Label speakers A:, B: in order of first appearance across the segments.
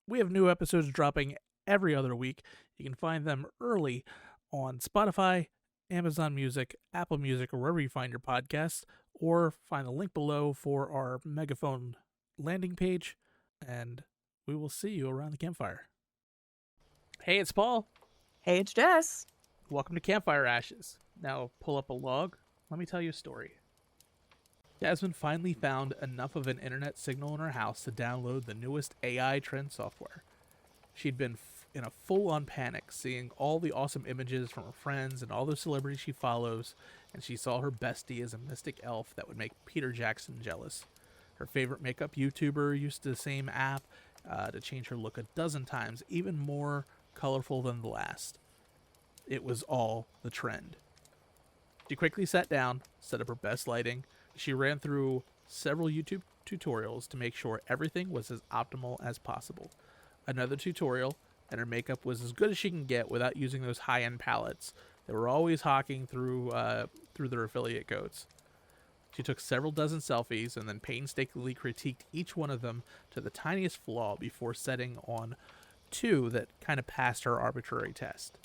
A: We have new episodes dropping every other week. You can find them early on Spotify, Amazon Music, Apple Music, or wherever you find your podcasts, or find the link below for our Megaphone landing page, and we will see you around the campfire. Hey, it's Paul.
B: Hey, it's Jess.
A: Welcome to Campfire Ashes. Now pull up a log. Let me tell you a story. Jasmine finally found enough of an internet signal in her house to download the newest AI trend software. She'd been in a full-on panic, seeing all the awesome images from her friends and all the celebrities she follows, and she saw her bestie as a mystic elf that would make Peter Jackson jealous. Her favorite makeup YouTuber used the same app to change her look a dozen times, even more colorful than the last. It was all the trend. She quickly sat down, set up her best lighting. She ran through several YouTube tutorials to make sure everything was as optimal as possible. Another tutorial, and her makeup was as good as she can get without using those high-end palettes that were always hawking through their affiliate codes. She took several dozen selfies and then painstakingly critiqued each one of them to the tiniest flaw before setting on two that kind of passed her arbitrary test.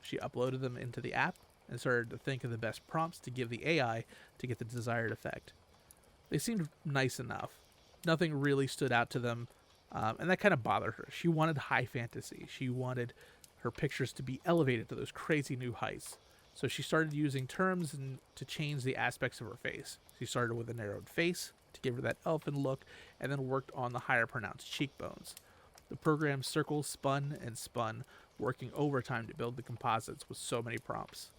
A: She uploaded them into the app and started to think of the best prompts to give the AI to get the desired effect. They seemed nice enough. Nothing really stood out to them, and that kind of bothered her. She wanted high fantasy. She wanted her pictures to be elevated to those crazy new heights. So she started using terms to change the aspects of her face. She started with a narrowed face to give her that elfin look, and then worked on the higher pronounced cheekbones. The program circles spun and spun, working overtime to build the composites with so many prompts.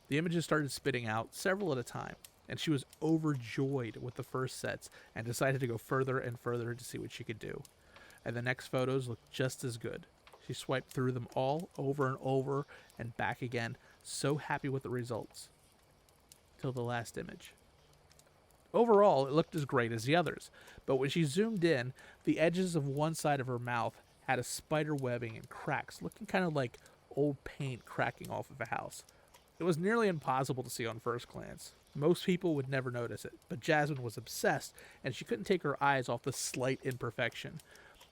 A: The images started spitting out, several at a time, and she was overjoyed with the first sets and decided to go further and further to see what she could do. And the next photos looked just as good. She swiped through them all over and over and back again, so happy with the results. Till the last image. Overall, it looked as great as the others, but when she zoomed in, the edges of one side of her mouth had a spider webbing and cracks, looking kind of like old paint cracking off of a house. It was nearly impossible to see on first glance. Most people would never notice it, but Jasmine was obsessed, and she couldn't take her eyes off the slight imperfection.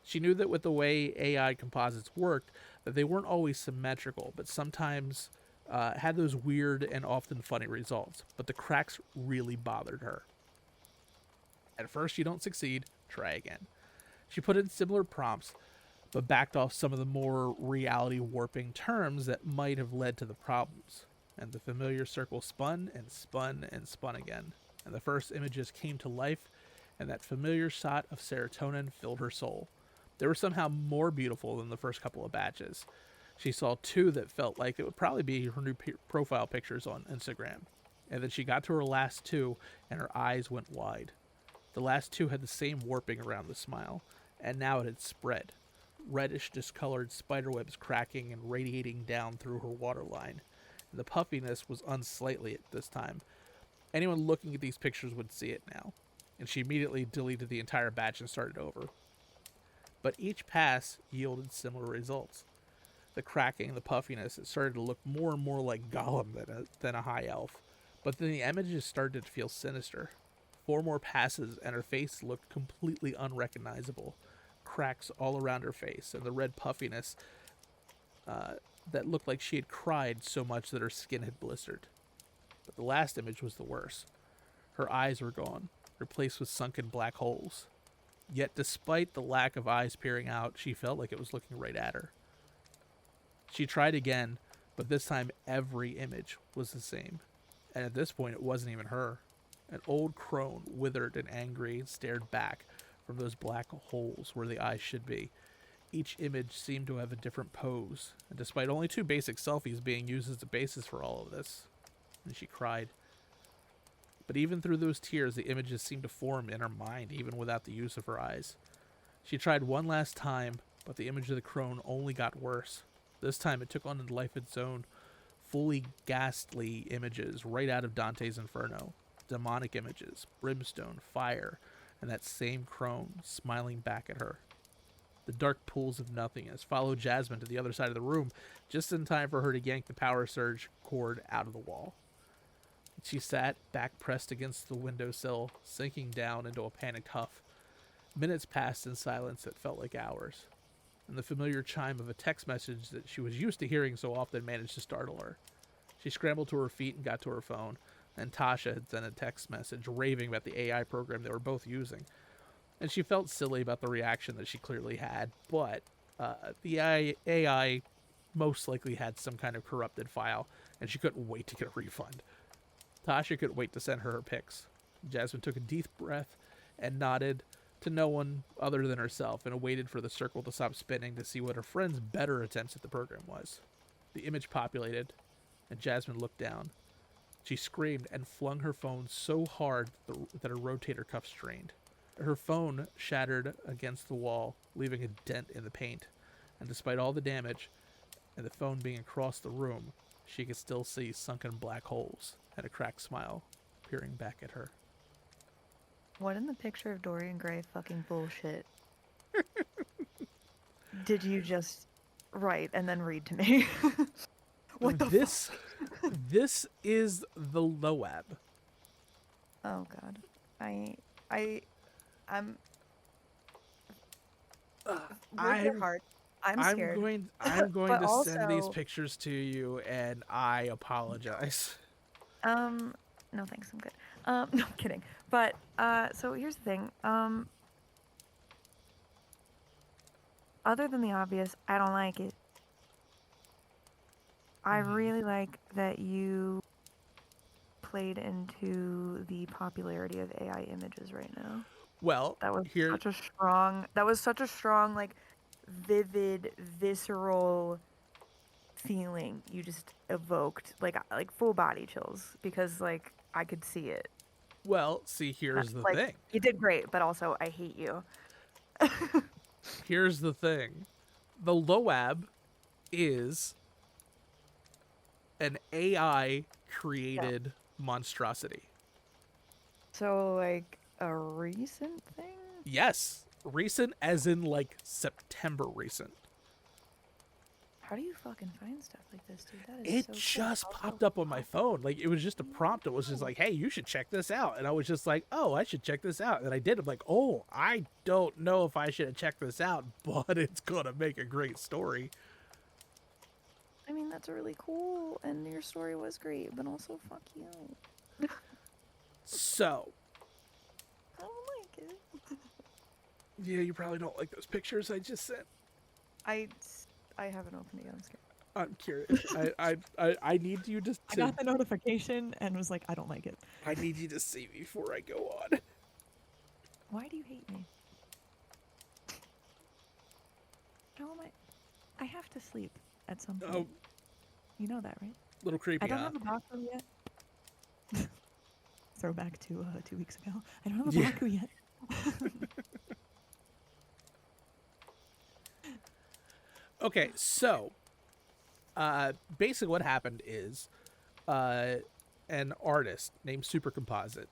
A: She knew that with the way AI composites worked, that they weren't always symmetrical, but sometimes had those weird and often funny results. But the cracks really bothered her. At first you don't succeed, try again. She put in similar prompts, but backed off some of the more reality warping terms that might have led to the problems. And the familiar circle spun and spun and spun again. And the first images came to life, and that familiar shot of serotonin filled her soul. They were somehow more beautiful than the first couple of batches. She saw two that felt like it would probably be her new profile pictures on Instagram. And then she got to her last two, and her eyes went wide. The last two had the same warping around the smile, and now it had spread. Reddish, discolored spiderwebs cracking and radiating down through her waterline. The puffiness was unsightly at this time. Anyone looking at these pictures would see it now, and she immediately deleted the entire batch and started over. But each pass yielded similar results. The cracking, the puffiness, it started to look more and more like Gollum than a high elf. But then the images started to feel sinister. 4 more passes and her face looked completely unrecognizable. Cracks all around her face, and the red puffiness that looked like she had cried so much that her skin had blistered. But the last image was the worst. Her eyes were gone, replaced with sunken black holes. Yet despite the lack of eyes peering out, she felt like it was looking right at her. She tried again, but this time every image was the same. And at this point, it wasn't even her. An old crone, withered and angry, stared back from those black holes where the eyes should be. Each image seemed to have a different pose, and despite only 2 basic selfies being used as the basis for all of this, and she cried. But even through those tears, the images seemed to form in her mind, even without the use of her eyes. She tried one last time, but the image of the crone only got worse. This time it took on a life of its own, fully ghastly images right out of Dante's Inferno. Demonic images, brimstone, fire, and that same crone smiling back at her. The dark pools of nothingness followed Jasmine to the other side of the room, just in time for her to yank the power surge cord out of the wall. She sat, back pressed against the windowsill, sinking down into a panicked huff. Minutes passed in silence that felt like hours. and the familiar chime of a text message that she was used to hearing so often managed to startle her. She scrambled to her feet and got to her phone, and Tasha had sent a text message raving about the AI program they were both using. And she felt silly about the reaction that she clearly had, but the AI most likely had some kind of corrupted file, and she couldn't wait to get a refund. Tasha couldn't wait to send her pics. Jasmine took a deep breath and nodded to no one other than herself and waited for the circle to stop spinning to see what her friend's better attempts at the program was. The image populated, and Jasmine looked down. She screamed and flung her phone so hard that her rotator cuff strained. Her phone shattered against the wall, leaving a dent in the paint. And despite all the damage, and the phone being across the room, she could still see sunken black holes and a cracked smile peering back at her.
B: What in the picture of Dorian Gray fucking bullshit did you just write and then read to me? What the
A: This is the Loab.
B: Oh god. I'm
A: I'm
B: heart. I'm scared.
A: I'm going
B: But
A: to
B: also,
A: send these pictures to you, and I apologize.
B: no thanks, I'm good. No, I'm kidding. But so here's the thing. Other than the obvious, I don't like it. I really like that you played into the popularity of AI images right now.
A: Well,
B: That was
A: here,
B: such a strong, like, vivid, visceral feeling you just evoked, like full body chills, because like I could see it.
A: well, see, here's the
B: Like,
A: thing.
B: you did great, but also I hate you.
A: Here's the thing. The Loab is an AI created monstrosity.
B: So like a recent thing?
A: Yes, recent as in like September recent.
B: How do you fucking find stuff like this, dude? That
A: It
B: is so
A: just
B: cool.
A: popped up on my phone. Like, it was just a prompt. It was just like, hey, you should check this out. And I was just like, oh, I should check this out. And I did. I'm like, oh, I don't know if I should have checked this out, but it's going to make a great story.
B: I mean, that's really cool, and your story was great, but also fuck you.
A: So,
B: I don't like it.
A: yeah, you probably don't like those pictures I just sent.
B: I haven't opened it yet. I'm scared.
A: I'm curious. I need you to.
C: I got the notification and was like, I don't like it.
A: I need you to see before I go on.
C: Why do you hate me? How am I have to sleep at some point.
A: Oh,
C: You know that, right?
A: little creepy.
C: I don't
A: huh?
C: have a Baku yet. Throwback to 2 weeks ago. I don't have a
A: Yeah.
C: Baku yet.
A: Okay, so basically what happened is an artist named Super Composite,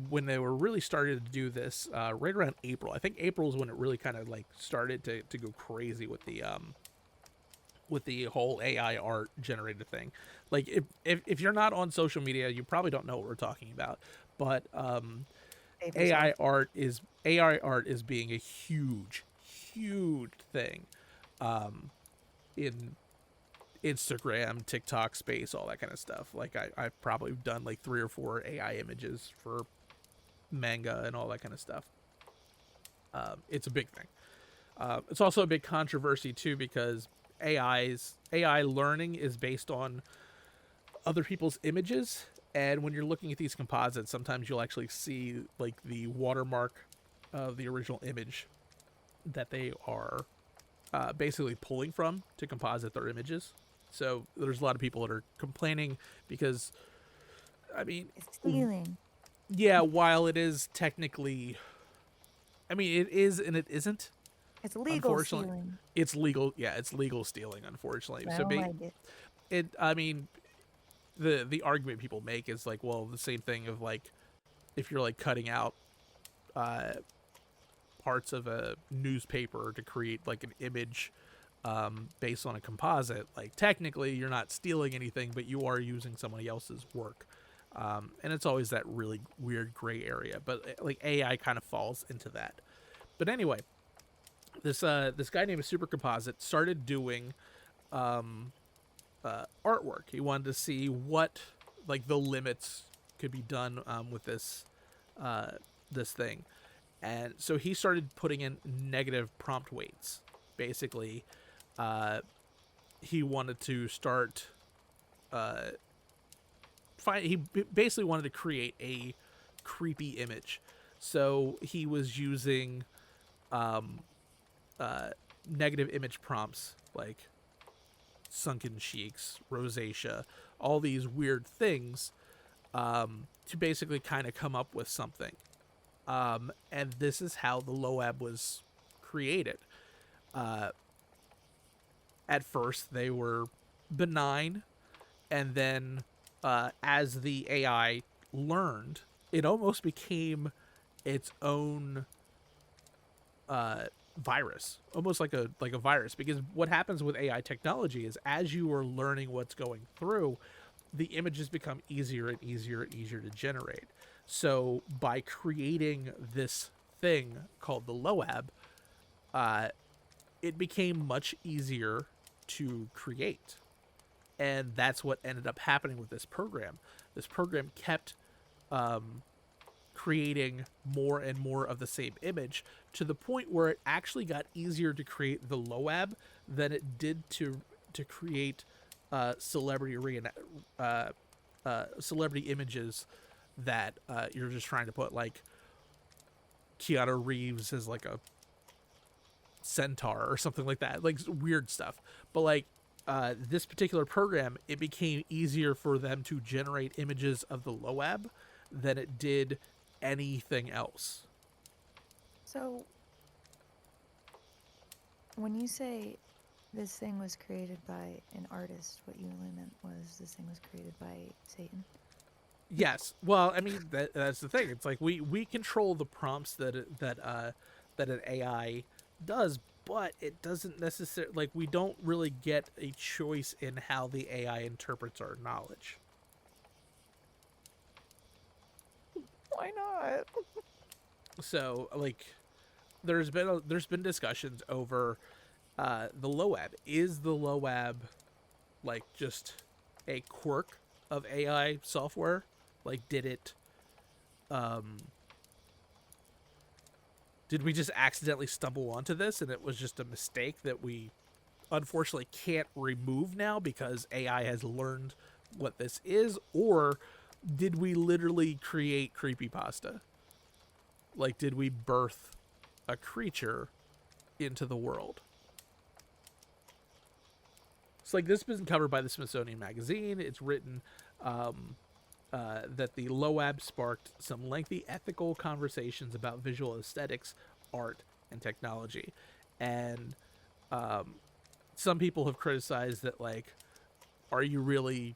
A: when they were really starting to do this, right around April. I think April is when it really kind of like started to go crazy with the whole AI art generated thing. Like, if you're not on social media, you probably don't know what we're talking about. But AI art is being a huge thing in Instagram, TikTok space, all that kind of stuff. Like, I've probably done like 3 or 4 AI images for manga and all that kind of stuff. It's a big thing. It's also a big controversy too, because AI learning is based on other people's images, and when you're looking at these composites, sometimes you'll actually see like the watermark of the original image that they are basically pulling from to composite their images. So there's a lot of people that are complaining because, I mean,
B: It's stealing.
A: yeah, while it is technically, I mean, it is and it isn't.
B: It's legal
A: Unfortunately,
B: stealing.
A: it's legal. Yeah, it's legal stealing, unfortunately.
B: I
A: So
B: don't like it.
A: I mean, the argument people make is like, well, the same thing of like, if you're like cutting out parts of a newspaper to create like an image based on a composite, like technically you're not stealing anything, but you are using somebody else's work. And it's always that really weird gray area, but like AI kind of falls into that. But anyway, this guy named Super Composite started doing artwork. He wanted to see what like the limits could be done with this this thing, and so he started putting in negative prompt weights. Basically, he wanted to start he basically wanted to create a creepy image. So he was using negative image prompts like sunken cheeks, rosacea, all these weird things to basically kind of come up with something. And this is how the Loab was created. At first, they were benign, and then as the AI learned, it almost became its own virus, almost like a virus. Because what happens with AI technology is, as you are learning what's going through, the images become easier and easier and easier to generate. So by creating this thing called the Loab, it became much easier to create. And that's what ended up happening with this program. This program kept creating more and more of the same image, to the point where it actually got easier to create the Loab than it did to create celebrity images that you're just trying to put, like Keanu Reeves as like a centaur or something like that, like weird stuff. But like this particular program, it became easier for them to generate images of the Loab than it did anything else.
B: So, when you say this thing was created by an artist, what you really meant was this thing was created by Satan?
A: Yes. Well, I mean, that's the thing. It's like we control the prompts that an AI does, but it doesn't necessarily, like, we don't really get a choice in how the AI interprets our knowledge.
B: Why not?
A: So, like, there's been discussions over the Loab. Is the Loab like just a quirk of AI software? Like, did we just accidentally stumble onto this and it was just a mistake that we unfortunately can't remove now because AI has learned what this is? Or did we literally create creepypasta? Like, did we birth a creature into the world? It's like, this has been covered by the Smithsonian Magazine. It's written that the Loab sparked some lengthy ethical conversations about visual aesthetics, art, and technology. And some people have criticized that, like, are you really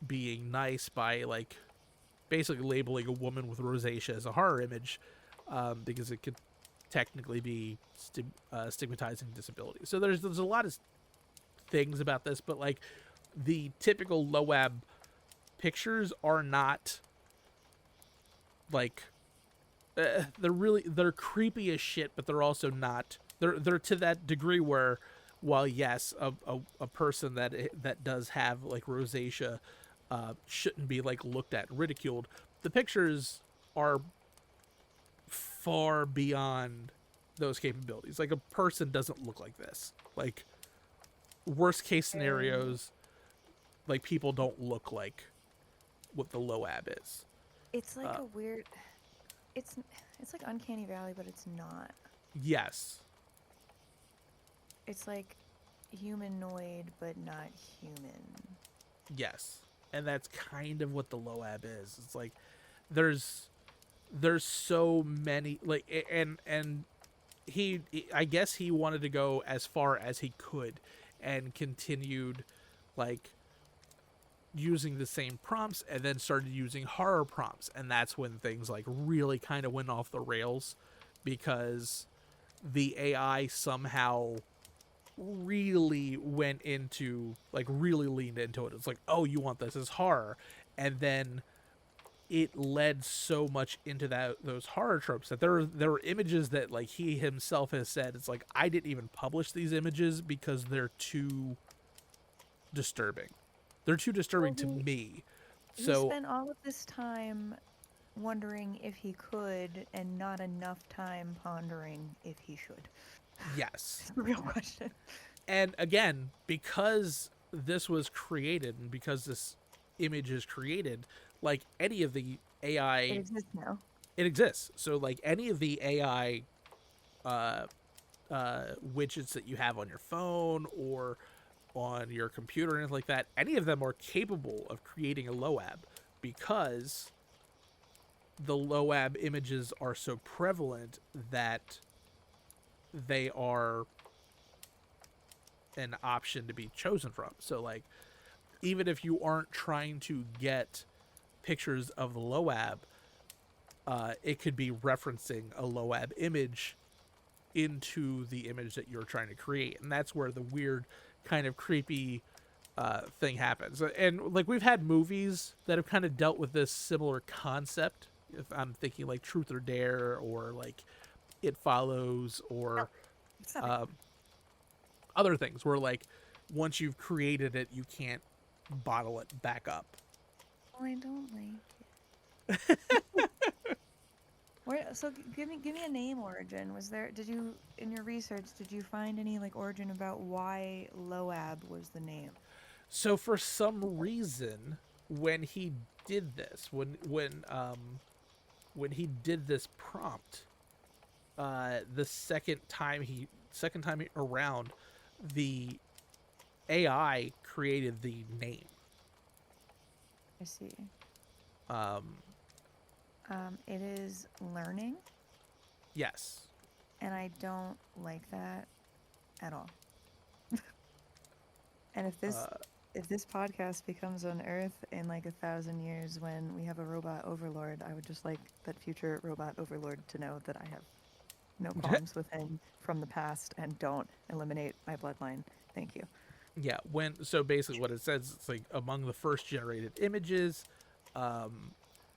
A: being nice by, like, basically labeling a woman with rosacea as a horror image, because it could technically be stigmatizing disability. So there's a lot of things about this, but like the typical Loab pictures are not like they're creepy as shit, but they're also not, they're to that degree where, while yes, a person that does have like rosacea shouldn't be like looked at and ridiculed, the pictures are far beyond those capabilities. Like, a person doesn't look like this. Like, worst case scenarios, like, people don't look like what the Loab is.
B: It's like a weird. It's like Uncanny Valley, but it's not.
A: Yes.
B: It's like humanoid, but not human.
A: Yes. And that's kind of what the Loab is. It's like there's so many, like, and he I guess he wanted to go as far as he could and continued like using the same prompts, and then started using horror prompts, and that's when things like really kind of went off the rails, because the AI somehow really went into, like, really leaned into it. It's like, oh, you want this as horror, and then it led so much into those horror tropes that there were images that like he himself has said it's like I didn't even publish these images because they're too disturbing. They're too disturbing to me.
B: He
A: So
B: spent all of this time wondering if he could and not enough time pondering if he should.
A: yes.
B: It's the real question.
A: And again, because this was created and because this image is created, like any of the AI,
B: It exists now.
A: it exists. So like any of the AI widgets that you have on your phone or on your computer and anything like that, any of them are capable of creating a LOAB because the LOAB images are so prevalent that they are an option to be chosen from. So like even if you aren't trying to get pictures of the LOAB, it could be referencing a LOAB image into the image that you're trying to create, and that's where the weird kind of creepy thing happens. And like we've had movies that have kind of dealt with this similar concept. If I'm thinking like Truth or Dare or like It Follows or
B: It's not
A: other things where like once you've created it, you can't bottle it back up.
B: well, I don't like it. So give me a name origin. Did you in your research did you find any like origin about why Loab was the name?
A: So for some reason, when he did this, when he did this prompt, the second time around, the AI created the name.
B: I see. It is learning,
A: Yes.
B: and I don't like that at all. And if this podcast becomes on Earth in like 1,000 years when we have a robot overlord, I would just like that future robot overlord to know that I have no qualms with him from the past and don't eliminate my bloodline. Thank you.
A: Yeah. So basically, what it says, it's like among the first generated images,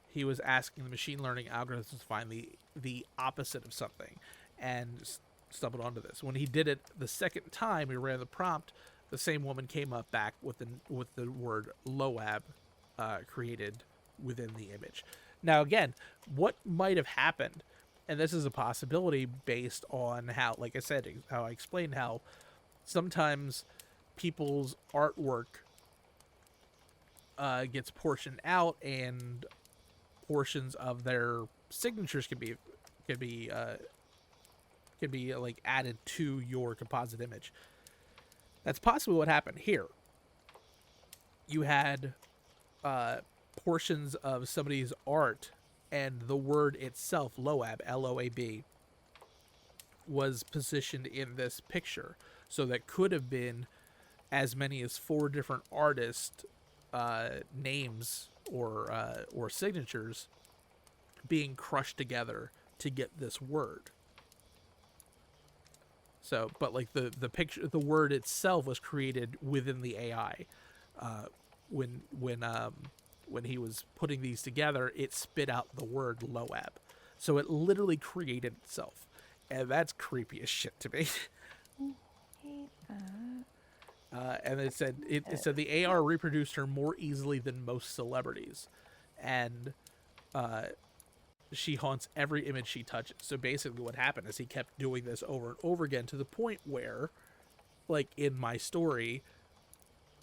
A: he was asking the machine learning algorithms to find the opposite of something, and stumbled onto this. When he did it the second time, he ran the prompt. The same woman came up back with the word LOAB created within the image. Now, again, what might have happened, and this is a possibility based on how, like I said, how I explained how sometimes people's artwork gets portioned out, and portions of their signatures can be like added to your composite image. That's possibly what happened here. You had portions of somebody's art, and the word itself, LOAB, L-O-A-B, was positioned in this picture. So that could have been as many as 4 different artist names or signatures being crushed together to get this word. So, but like the picture, the word itself was created within the AI. When he was putting these together, it spit out the word LOAB. So it literally created itself, and that's creepy as shit to me.
B: Hate that.
A: And it said the AR reproduced her more easily than most celebrities, and she haunts every image she touches. So basically what happened is he kept doing this over and over again to the point where, like in my story,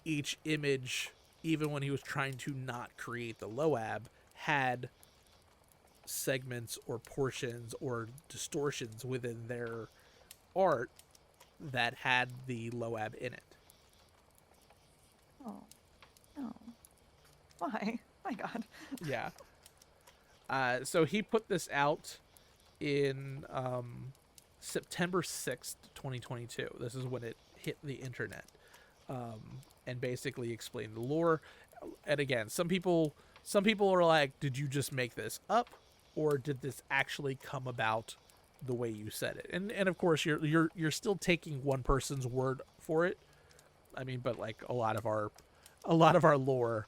A: each image, even when he was trying to not create the LOAB, had segments or portions or distortions within their art that had the LOAB in it.
B: Oh, no. Why? My God.
A: Yeah. So he put this out in September 6th, 2022. This is when it hit the internet, and basically explained the lore. And again, some people are like, did you just make this up, or did this actually come about the way you said it? And of course you're still taking one person's word for it. I mean, but like a lot of our lore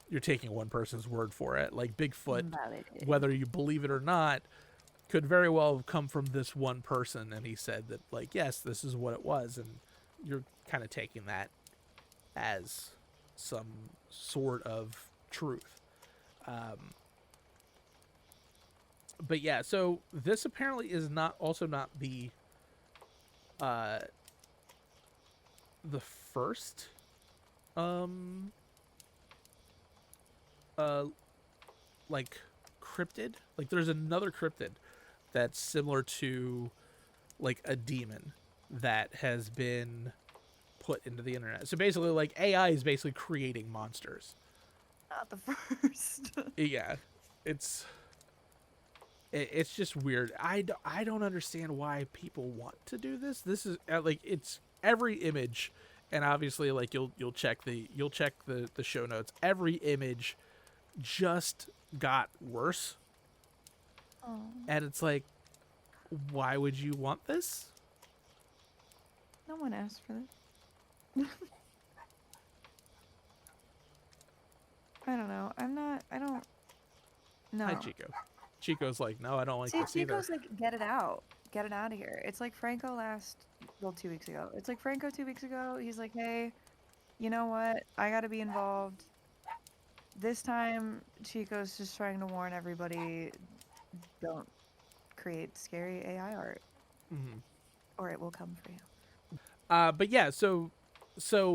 A: you're taking one person's word for it. Like Bigfoot,
B: Validated.
A: whether you believe it or not, could very well have come from this one person, and he said that, like, yes, this is what it was, and you're kind of taking that as some sort of truth. But yeah, so this apparently is not the first like cryptid. Like there's another cryptid that's similar to like a demon that has been put into the internet. So basically, like, AI is basically creating monsters.
B: Not the first.
A: Yeah, it's just weird. I don't understand why people want to do this. This is like, it's every image, and obviously, like, you'll check the show notes. Every image just got worse,
B: Oh.
A: and it's like, why would you want this?
B: No one asked for this. I don't know. I don't. No.
A: Hi, Chico. Chico's like, no, I don't like
B: See,
A: this either.
B: Chico's like, get it out. Get it out of here. It's like Franco 2 weeks ago. It's like Franco 2 weeks ago. He's like, hey, you know what? I gotta be involved. This time, Chico's just trying to warn everybody, don't create scary AI art,
A: Mm-hmm.
B: or it will come for you.
A: But yeah, so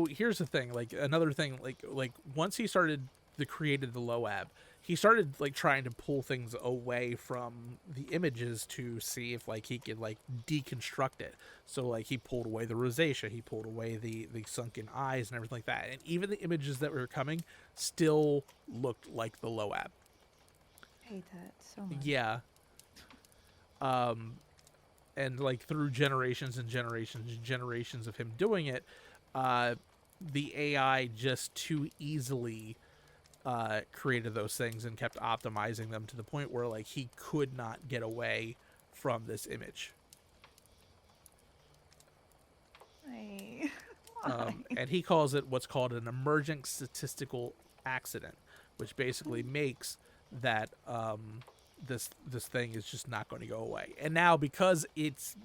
A: here's the thing. Like, another thing, like once he started created the Loab, he started like trying to pull things away from the images to see if like he could like deconstruct it. So like he pulled away the rosacea, he pulled away the sunken eyes and everything like that. And even the images that were coming still looked like the Loab.
B: I hate that so much.
A: Yeah. And like through generations and generations and generations of him doing it, the AI just too easily created those things and kept optimizing them to the point where like he could not get away from this image.
B: Why?
A: And he calls it what's called an emergent statistical accident, which basically makes that this thing is just not going to go away. And now, because he's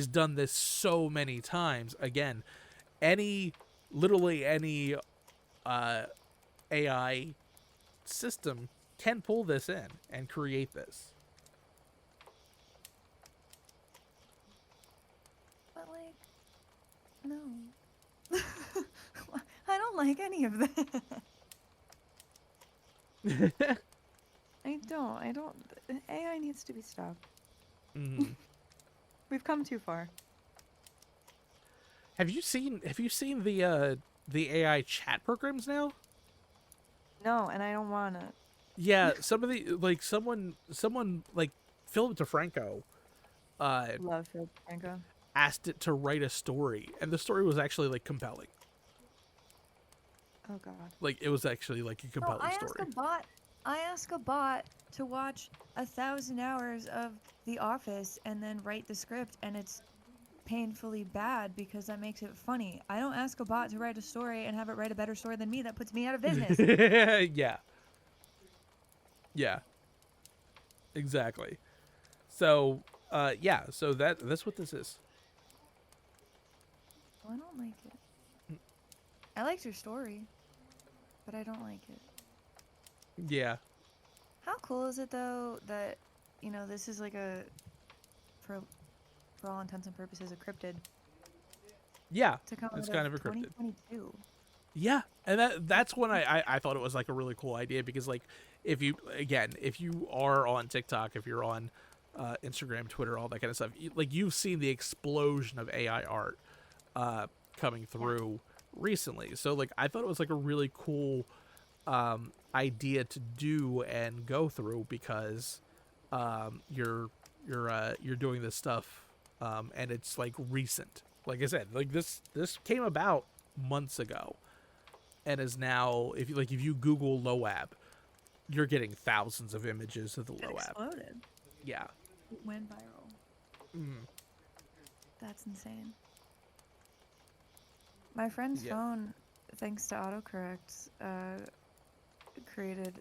A: done this so many times, again, literally any AI system can pull this in and create this.
B: But like, no. I don't like any of that. I don't. AI needs to be stopped.
A: Mm.
B: We've come too far.
A: Have you seen the AI chat programs now?
B: No, and I don't wanna.
A: Yeah, some of the like someone like Philip DeFranco
B: Love Phil Franco.
A: asked it to write a story, and the story was actually like compelling.
B: Oh god.
A: Like it was actually like a compelling story.
B: I ask a bot to watch 1,000 hours of The Office and then write the script, and it's painfully bad because that makes it funny. I don't ask a bot to write a story and have it write a better story than me. That puts me out of business.
A: Yeah. Yeah. Exactly. So, yeah. So that's what this is.
B: Well, I don't like it. I liked your story, but I don't like it.
A: Yeah.
B: How cool is it though that, you know, this is like for all intents and purposes, a cryptid
A: Yeah.
B: to come
A: It's
B: out
A: kind
B: of
A: of a cryptid.
B: 2022.
A: Yeah, and that's when I thought it was like a really cool idea, because like if you are on TikTok, if you're on Instagram, Twitter, all that kind of stuff, you've seen the explosion of AI art coming through recently. So like I thought it was like a really cool idea to do and go through, because you're doing this stuff and it's like recent. Like I said, like this came about months ago, and is now, if you Google Loab, you're getting thousands of images of the
B: It
A: Loab.
B: exploded.
A: Yeah.
B: It went viral.
A: Mm.
B: That's insane. My friend's
A: Yeah.
B: phone, thanks to autocorrect, created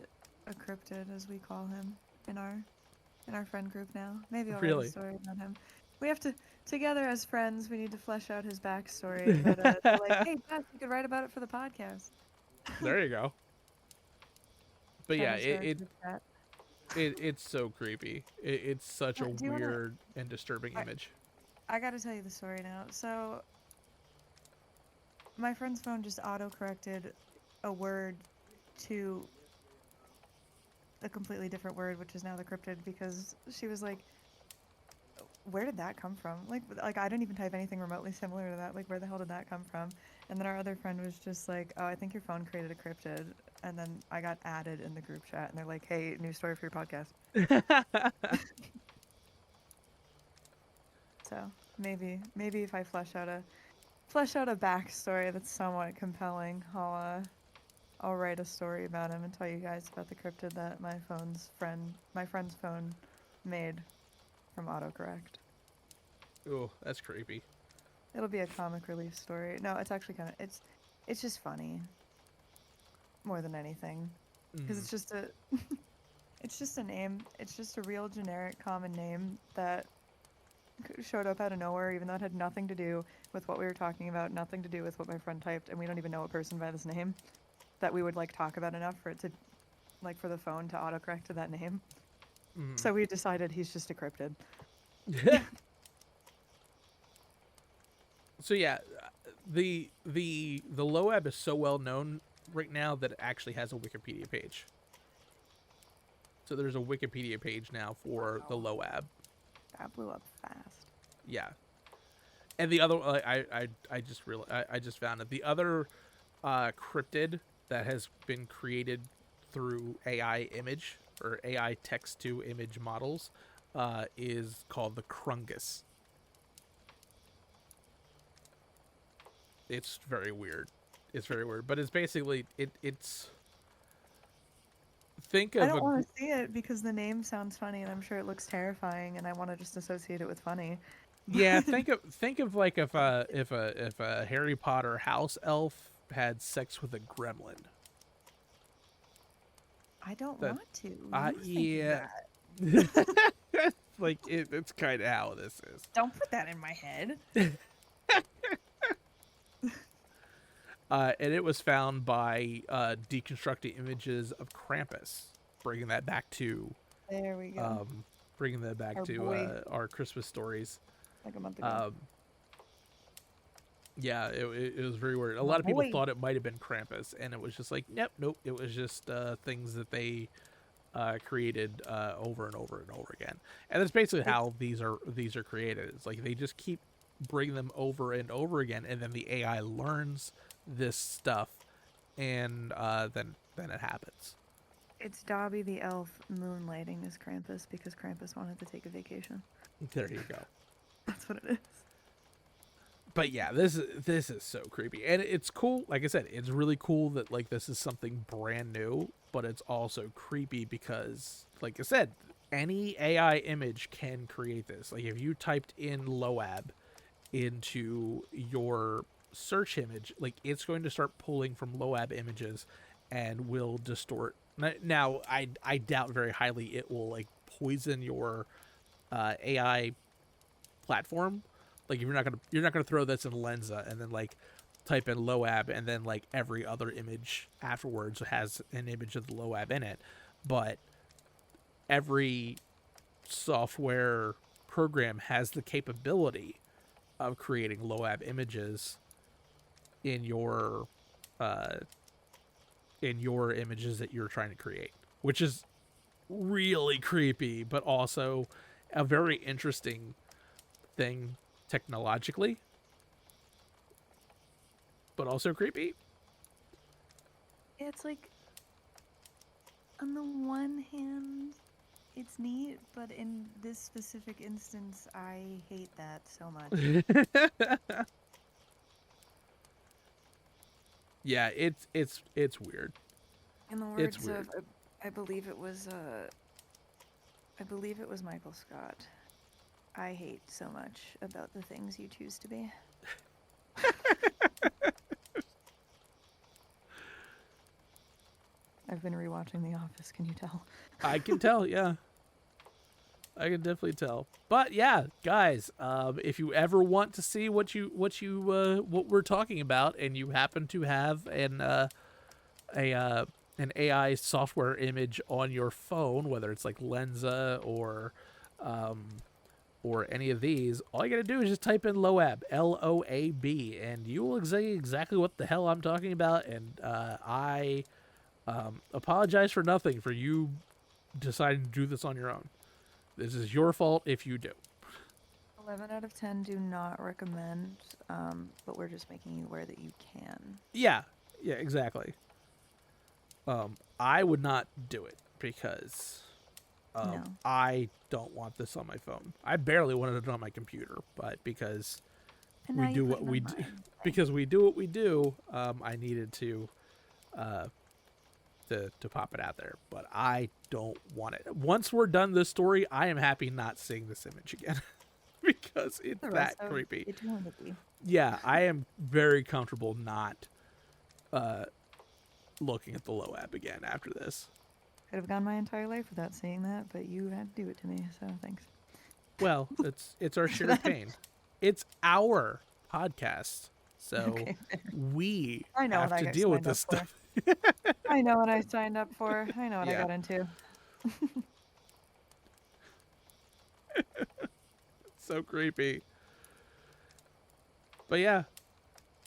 B: a cryptid, as we call him, in our friend group now. Maybe I'll write
A: Really?
B: a story about him. We have to, together as friends, we need to flesh out his backstory. But they're like, hey, Beth, you could write about it for the podcast.
A: There you go. But
B: Try
A: yeah,
B: to start a group chat.
A: it's so creepy. It's such a
B: Do you wanna?
A: weird and disturbing image.
B: I gotta tell you the story now. So, my friend's phone just auto-corrected a word to a completely different word, which is now the cryptid, because she was like, where did that come from? Like I didn't even type anything remotely similar to that. Like, where the hell did that come from? And then our other friend was just like, oh, I think your phone created a cryptid. And then I got added in the group chat, and they're like, hey, new story for your podcast. So maybe if I flesh out a backstory that's somewhat compelling, I'll write a story about him and tell you guys about the cryptid that my friend's phone made from autocorrect.
A: Oh, that's creepy.
B: It'll be a comic relief story. No, it's actually it's just funny more than anything, because it's just a it's just a name. It's just a real generic common name that showed up out of nowhere, even though it had nothing to do with what we were talking about, nothing to do with what my friend typed, and we don't even know a person by this name that we would like talk about enough for it to, like, for the phone to autocorrect to that name. So we decided he's just a cryptid.
A: So yeah, the Loab is so well known right now that it actually has a Wikipedia page. So there's a Wikipedia page now for the Loab.
B: That blew up fast.
A: Yeah, and the other I just found it. The other cryptid that has been created through AI image or AI text to image models is called the Krungus. It's very weird. It's very weird, but it's basically it's. Think of
B: I don't want to see it because the name sounds funny, and I'm sure it looks terrifying, and I want to just associate it with funny.
A: Yeah, think of like if a Harry Potter house elf had sex with a gremlin.
B: I don't want to.
A: Yeah. Like it's kind of how this is.
B: Don't put that in my head.
A: And it was found by deconstructing images of Krampus, bringing that back to.
B: There we go.
A: Bringing that back
B: Our
A: to
B: boy.
A: Our Christmas stories.
B: Like a month ago.
A: Yeah, it was very weird. A lot of people thought it might have been Krampus, and it was just like, nope. It was just things that they created over and over and over again. And that's basically how these are created. It's like they just keep bringing them over and over again, and then the AI learns this stuff, and then it happens.
B: It's Dobby the elf moonlighting as Krampus because Krampus wanted to take a vacation.
A: There you go.
B: That's what it is.
A: But yeah, this is so creepy, and it's cool. Like I said, it's really cool that like this is something brand new, but it's also creepy because, like I said, any AI image can create this. Like if you typed in Loab into your search image, like it's going to start pulling from Loab images and will distort. Now, I doubt very highly it will like poison your AI platform. Like if you're not gonna throw this in Lensa and then like type in Loab and then like every other image afterwards has an image of the Loab in it, but every software program has the capability of creating Loab images in your images that you're trying to create, which is really creepy, but also a very interesting thing technologically, but also creepy.
B: Yeah, it's like, on the one hand, it's neat, but in this specific instance, I hate that so much.
A: Yeah, it's weird.
B: In the words of, I believe it was Michael Scott. I hate so much about the things you choose to be.
C: I've been rewatching The Office. Can you tell?
A: I can tell, yeah. I can definitely tell. But yeah, guys, if you ever want to see what we're talking about, and you happen to have an AI software image on your phone, whether it's like Lensa or any of these, all you gotta do is just type in Loab, Loab, and you will see exactly what the hell I'm talking about. And I apologize for nothing for you deciding to do this on your own. This is your fault if you do.
B: 11 out of 10 do not recommend, but we're just making you aware that you can.
A: Yeah, exactly. I would not do it because
B: No.
A: I don't want this on my phone. I barely wanted it on my computer, but because
B: And now
A: we
B: you
A: do
B: put
A: what
B: it
A: we
B: on
A: do,
B: mine.
A: because we do what we do, I needed to pop it out there. But I don't want it. Once we're done this story, I am happy not seeing this image again because it's
B: The
A: that
B: rest of
A: creepy.
B: eternity.
A: Yeah, I am very comfortable not looking at the Loab again after this.
B: Could have gone my entire life without seeing that, but you had to do it to me, so thanks.
A: Well, it's our shared pain. It's our podcast, so
B: Okay,
A: we
B: I know
A: have
B: what I
A: to
B: got
A: deal with
B: signed
A: this
B: up
A: stuff.
B: I know what I signed up for. I know what I
A: Yeah.
B: got into.
A: So creepy. But yeah,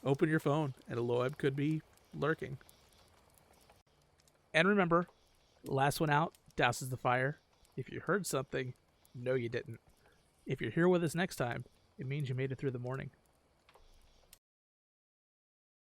A: open your phone, and a Loab could be lurking. And remember, last one out douses the fire. If you heard something, no, you didn't. If you're here with us next time, it means you made it through the morning.